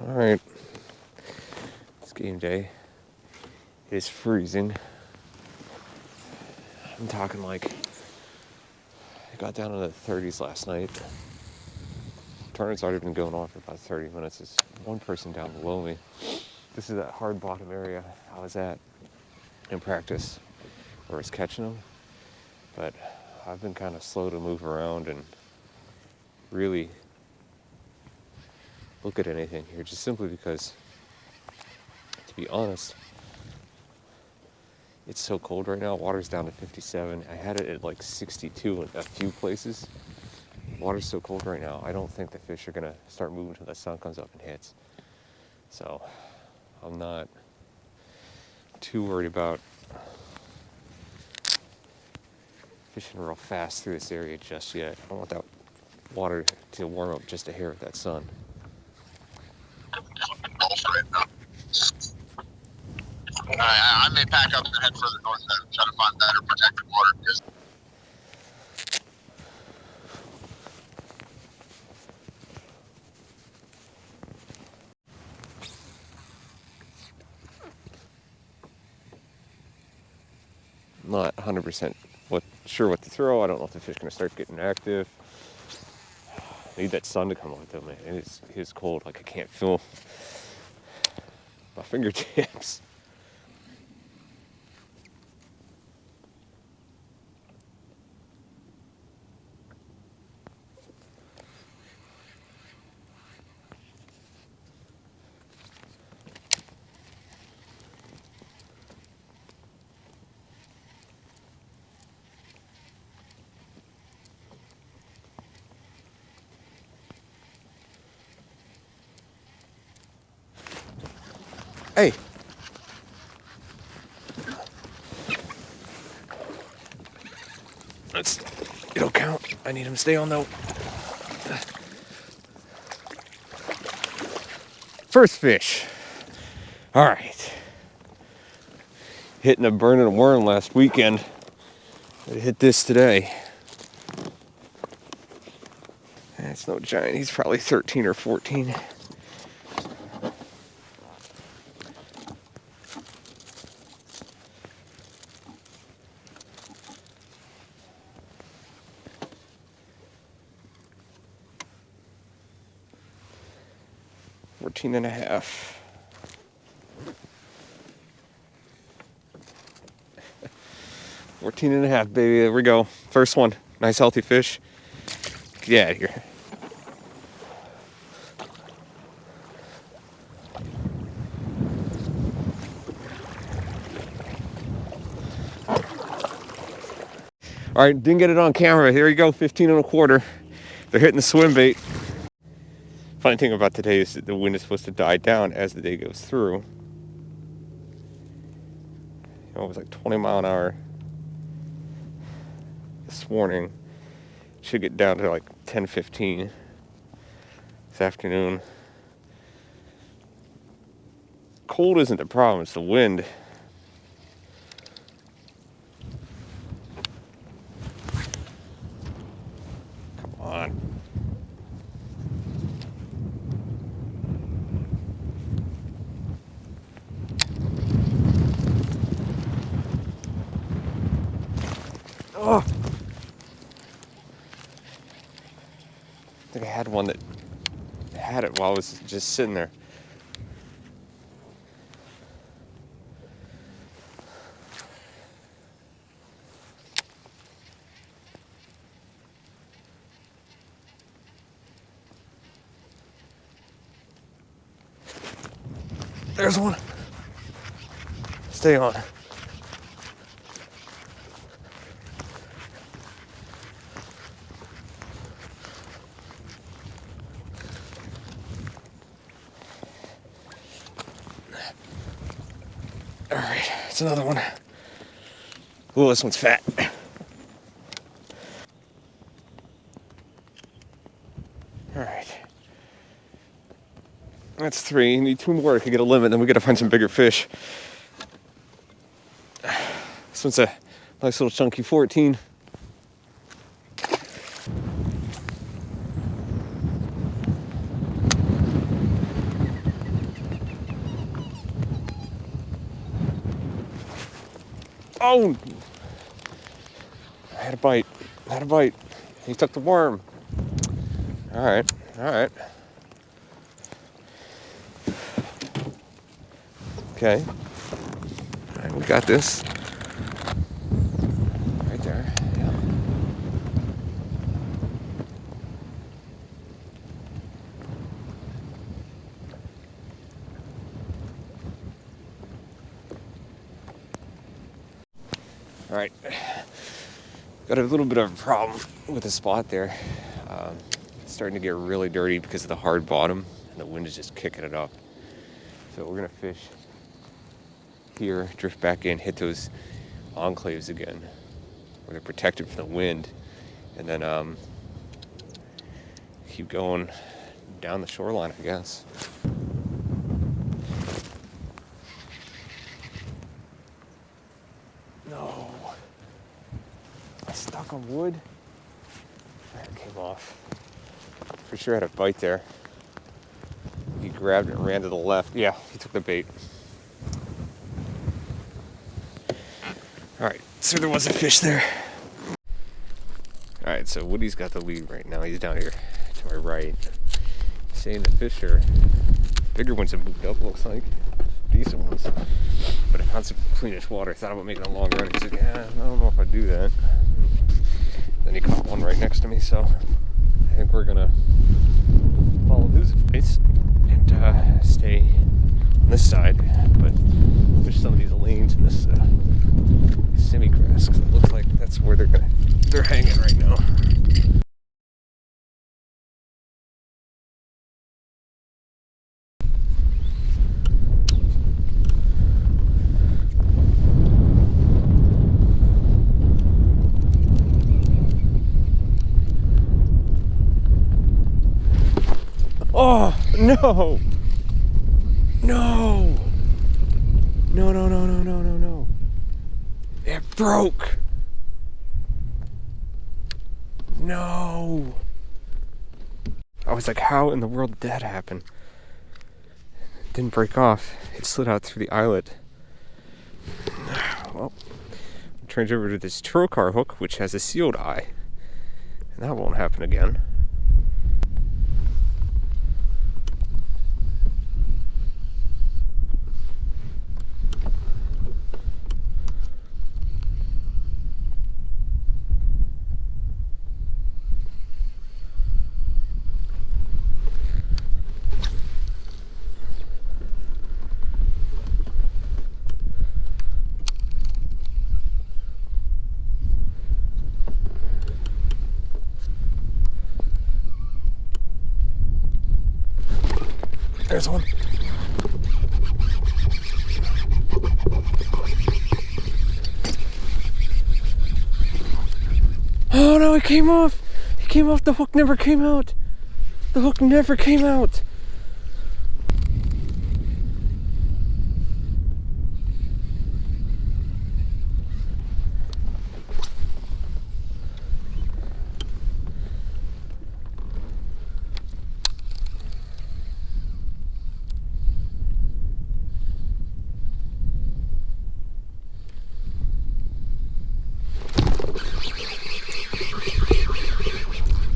All right, it's game day. It is freezing. I'm talking like it got down to the 30s last night. Tournament's already been going on for about 30 minutes. There's one person down below me. This is that hard bottom area I was at in practice where I was catching them. But I've been kind of slow to move around and really look at anything here, just simply because, to be honest, it's so cold right now. Water's down to 57. I had it at like 62 in a few places. Water's so cold right now, I don't think the fish are gonna start moving until the sun comes up and hits. So I'm not too worried about fishing real fast through this area just yet. I don't want that water to warm up just a hair with that sun. I may pack up and head further north and try to find better protected water. I'm not 100% sure what to throw. I don't know if the fish are going to start getting active. I need that sun to come on though, man. It is cold. Like I can't feel my fingertips. Hey. It'll count. I need him to stay on though. First fish. All right. Hitting a burning worm last weekend. I hit this today. It's no giant. He's probably 13 or 14. And a half. 14 and a half, baby. There we go. First one. Nice healthy fish. Get out of here. All right, didn't get it on camera. Here you go, 15 and a quarter. They're hitting the swim bait. Funny thing about today is that the wind is supposed to die down as the day goes through. It was like 20 mile an hour this morning. Should get down to like 10-15 this afternoon. Cold isn't the problem, it's the wind. Come on. Oh. I think I had one that had it while I was just sitting there. There's one. Stay on. All right, it's another one. Ooh, this one's fat. All right. That's 3. You need 2 more to get a limit, then we gotta find some bigger fish. This one's a nice little chunky 14. Oh! I had a bite. I had a bite. He took the worm. All right. All right. Okay. All right, we got this. Right there. Yeah. All right. Got a little bit of a problem with the spot there. It's starting to get really dirty because of the hard bottom, and the wind is just kicking it up. So we're gonna fish here, drift back in, hit those enclaves again, where they're protected from the wind, and then keep going down the shoreline, I guess. No. I stuck on wood. That came off. For sure had a bite there. He grabbed it and ran to the left. Yeah, he took the bait. All right, so there was a fish there. All right, so Woody's got the lead right now. He's down here to my right. He's saying the fish are bigger ones have moved up, looks like. Decent ones. But I found some cleanish water. Thought about making a long run. He said, yeah, I don't know if I'd do that. Then he caught one right next to me, so I think we're gonna follow his advice and stay on this side, but fish some of these lanes in this semi-grass, because it looks like that's where they're hanging right now. Oh, no! No! No, no, no, no, no, no, no. It broke! No! I was like, how in the world did that happen? It didn't break off. It slid out through the eyelet. Well, I'll change over to this trocar hook, which has a sealed eye. And that won't happen again. There's one. Oh no, it came off. It came off. The hook never came out. The hook never came out.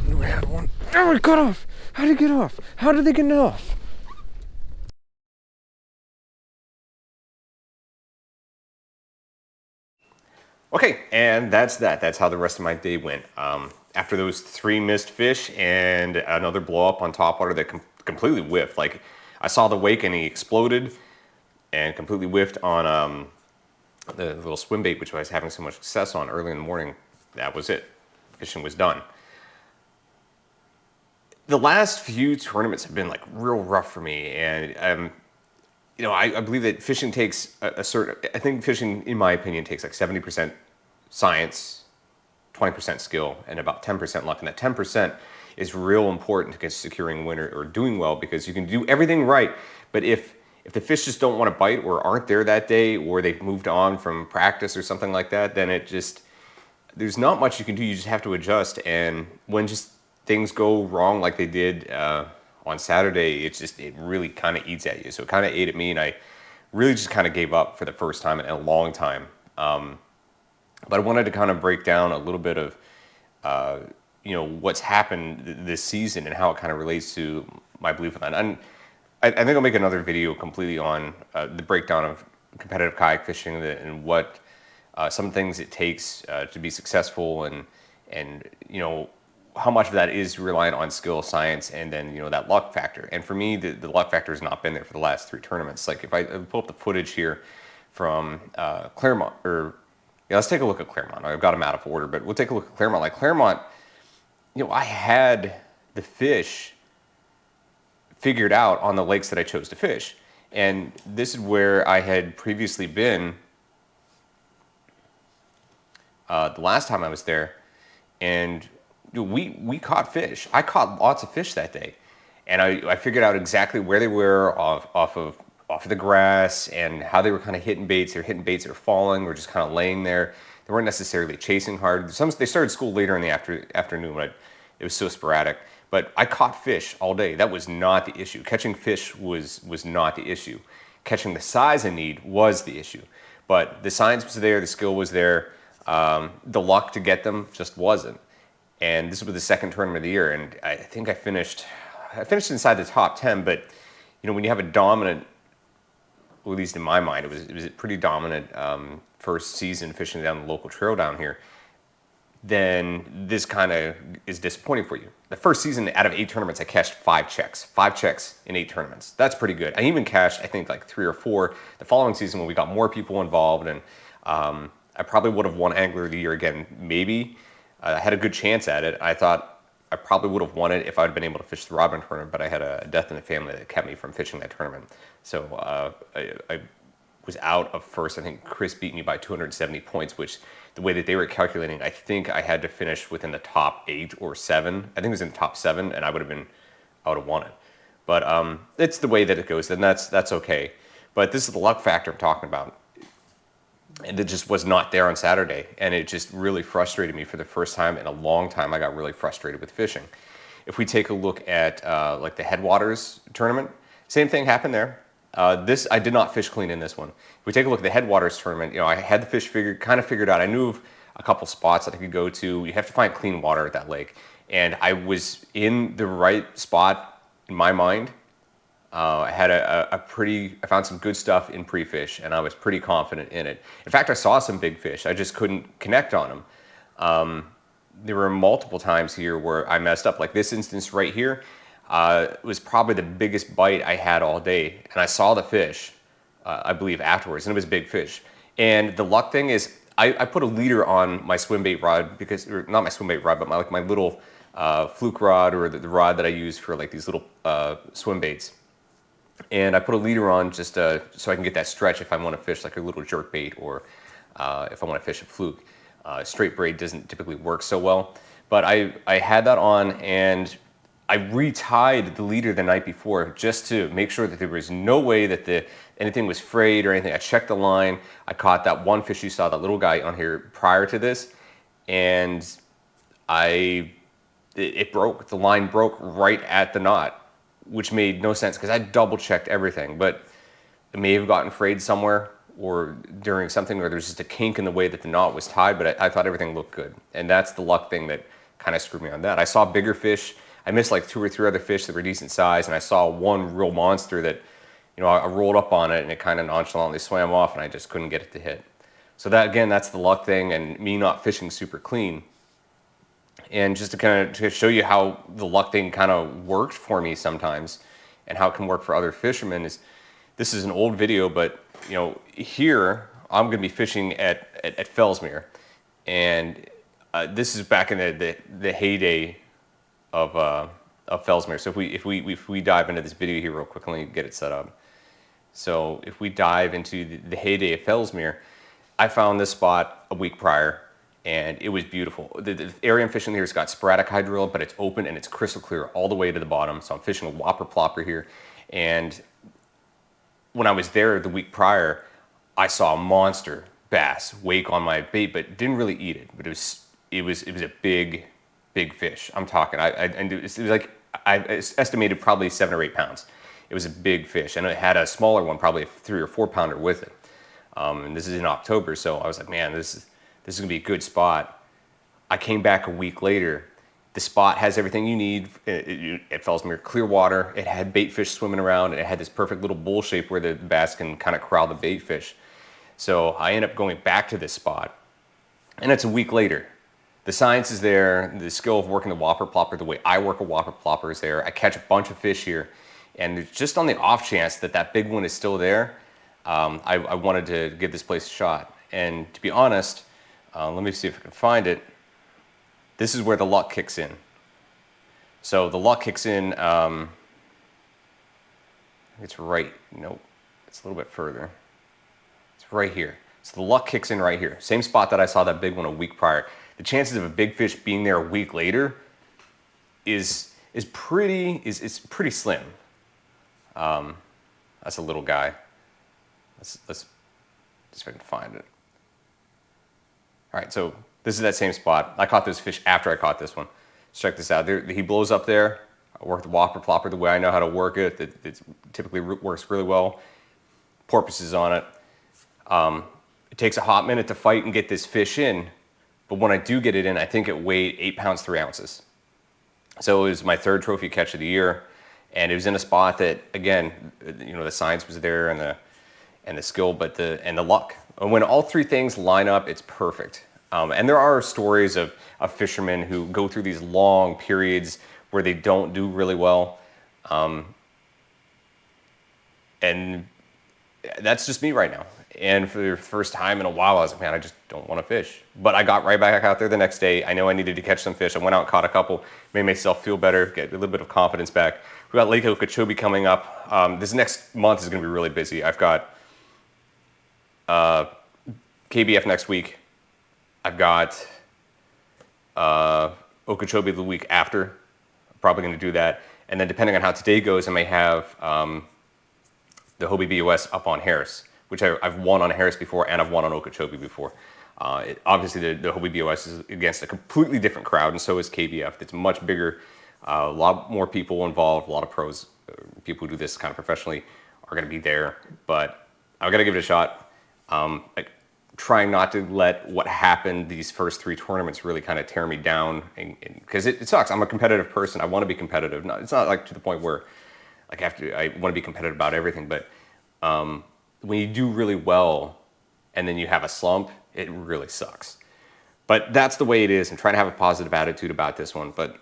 We had one. Oh, it got off. How did it get off? How did they get off? Okay, and that's that. That's how the rest of my day went. After those 3 missed fish and another blow up on topwater that completely whiffed. Like, I saw the wake and he exploded and completely whiffed on the little swim bait, which I was having so much success on early in the morning. That was it. Fishing was done. The last few tournaments have been like real rough for me, and you know, I believe that fishing takes a certain. I think fishing, in my opinion, takes like 70% science, 20% skill, and about 10% luck. And that 10% is real important to securing a winner or doing well, because you can do everything right, but if the fish just don't want to bite or aren't there that day, or they've moved on from practice or something like that, then it just, there's not much you can do. You just have to adjust. And when just things go wrong like they did on Saturday, it really kind of eats at you. So it kind of ate at me, and I really just kind of gave up for the first time in a long time. But I wanted to kind of break down a little bit of, what's happened this season and how it kind of relates to my belief in that. And I think I'll make another video completely on the breakdown of competitive kayak fishing and what some things it takes to be successful, and how much of that is reliant on skill, science, and then that luck factor. And for me, the luck factor has not been there for the last 3 tournaments. Like if I pull up the footage here from Claremont, or let's take a look at Claremont. I've got them out of order, but we'll take a look at Claremont. Like Claremont, I had the fish figured out on the lakes that I chose to fish. And this is where I had previously been the last time I was there. And we caught fish. I caught lots of fish that day. And I figured out exactly where they were off of the grass and how they were kind of hitting baits. They were hitting baits that were falling or just kind of laying there. They weren't necessarily chasing hard. They started school later in the afternoon, but it was so sporadic. But I caught fish all day. That was not the issue. Catching fish was not the issue. Catching the size I need was the issue. But the science was there, the skill was there. The luck to get them just wasn't. And this was the second tournament of the year, and I think I finished inside the top 10. But when you have a dominant, or at least in my mind, it was a pretty dominant first season fishing down the local trail down here, then this kind of is disappointing for you. The first season out of 8 tournaments, I cashed 5 checks. 5 checks in 8 tournaments. That's pretty good. I even cashed, I think, like 3 or 4 the following season when we got more people involved, and I probably would have won Angler of the Year again, maybe. I had a good chance at it. I thought I probably would have won it if I'd been able to fish the Robin tournament, but I had a death in the family that kept me from fishing that tournament. So I was out of first. I think Chris beat me by 270 points, which the way that they were calculating, I think I had to finish within the top 8 or 7. I think it was in the top 7, and I would have won it. But it's the way that it goes, and that's okay. But this is the luck factor I'm talking about. And it just was not there on Saturday, and it just really frustrated me for the first time in a long time. I got really frustrated with fishing. If we take a look at like the Headwaters tournament, same thing happened there. I did not fish clean in this one. If we take a look at the Headwaters tournament, I had the fish kind of figured out. I knew of a couple spots that I could go to. You have to find clean water at that lake, and I was in the right spot in my mind. I had I found some good stuff in pre-fish, and I was pretty confident in it. In fact, I saw some big fish. I just couldn't connect on them. There were multiple times here where I messed up. Like this instance right here was probably the biggest bite I had all day. And I saw the fish, I believe, afterwards, and it was a big fish. And the luck thing is I put a leader on my swim bait rod, or not my swim bait rod, but my little fluke rod, or the rod that I use for like these little swim baits. And I put a leader on just so I can get that stretch if I want to fish like a little jerk bait, or if I want to fish a fluke. Straight braid doesn't typically work so well. But I had that on, and I retied the leader the night before just to make sure that there was no way that anything was frayed or anything. I checked the line. I caught that one fish you saw, that little guy on here prior to this, and it broke. The line broke right at the knot, which made no sense because I double checked everything, but it may have gotten frayed somewhere or during something, or there's just a kink in the way that the knot was tied, but I thought everything looked good. And that's the luck thing that kind of screwed me on that. I saw bigger fish. I missed like 2 or 3 other fish that were decent size, and I saw one real monster that, I rolled up on it and it kind of nonchalantly swam off, and I just couldn't get it to hit. So that, again, that's the luck thing, and me not fishing super clean. And just to show you how the luck thing kind of worked for me sometimes, and how it can work for other fishermen, this is an old video, but here I'm going to be fishing at Fellsmere, and this is back in the heyday of Fellsmere. So if we dive into this video here real quick, let me get it set up. So if we dive into the heyday of Fellsmere, I found this spot a week prior, and it was beautiful. The area I'm fishing here has got sporadic hydrilla, but it's open and it's crystal clear all the way to the bottom. So I'm fishing a whopper plopper here. And when I was there the week prior, I saw a monster bass wake on my bait, but didn't really eat it. But it was a big fish. I'm talking, it was like, I estimated probably 7 or 8 pounds. It was a big fish, and it had a smaller one, probably a 3 or 4 pounder with it. And this is in October, so I was like, man, this This is gonna be a good spot. I came back a week later. The spot has everything you need. It felt near clear water. It had bait fish swimming around, and it had this perfect little bowl shape where the bass can kind of corral the bait fish. So I end up going back to this spot, and it's a week later. The science is there. The skill of working the whopper plopper, the way I work a whopper plopper, is there. I catch a bunch of fish here, and it's just on the off chance that that big one is still there, I wanted to give this place a shot. And to be honest, let me see if I can find it. This is where the luck kicks in. So the luck kicks in, it's right, nope, it's a little bit further. It's right here. So the luck kicks in right here. Same spot that I saw that big one a week prior. The chances of a big fish being there a week later is pretty slim. That's a little guy. Let's see if I can find it. All right, so this is that same spot. I caught this fish after I caught this one. Let's check this out. He blows up there. I work the whopper plopper the way I know how to work it. It typically works really well. Porpoises on it. It takes a hot minute to fight and get this fish in, but when I do get it in, I think it weighed 8 pounds, 3 ounces. So it was my third trophy catch of the year, and it was in a spot that, again, the science was there and the skill, but the luck. And when all three things line up, it's perfect. And there are stories of fishermen who go through these long periods where they don't do really well. And that's just me right now. And for the first time in a while, I was like, man, I just don't want to fish. But I got right back out there the next day. I know I needed to catch some fish. I went out and caught a couple, made myself feel better, get a little bit of confidence back. We got Lake Okeechobee coming up. This next month is going to be really busy. I've got KBF next week. I've got Okeechobee the week after. I'm probably going to do that. And then depending on how today goes, I may have the Hobie BOS up on Harris, which I've won on Harris before, and I've won on Okeechobee before. Obviously, the Hobie BOS is against a completely different crowd, and so is KBF. It's much bigger, a lot more people involved, a lot of pros, people who do this kind of professionally are going to be there. But I've got to give it a shot. Trying not to let what happened these first 3 tournaments really kind of tear me down, because it sucks. I'm a competitive person. I want to be competitive. It's not like to the point where I want to be competitive about everything, but when you do really well and then you have a slump, it really sucks. But that's the way it is. I'm trying to have a positive attitude about this one, but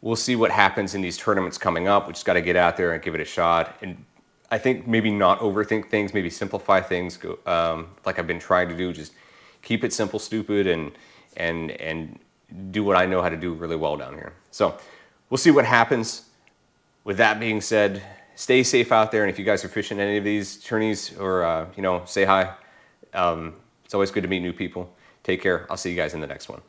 we'll see what happens in these tournaments coming up. We just got to get out there and give it a shot. And I think maybe not overthink things, maybe simplify things, like I've been trying to do. Just keep it simple, stupid, and do what I know how to do really well down here. So we'll see what happens. With that being said, stay safe out there, and if you guys are fishing any of these tourneys or say hi. It's always good to meet new people. Take care. I'll see you guys in the next one.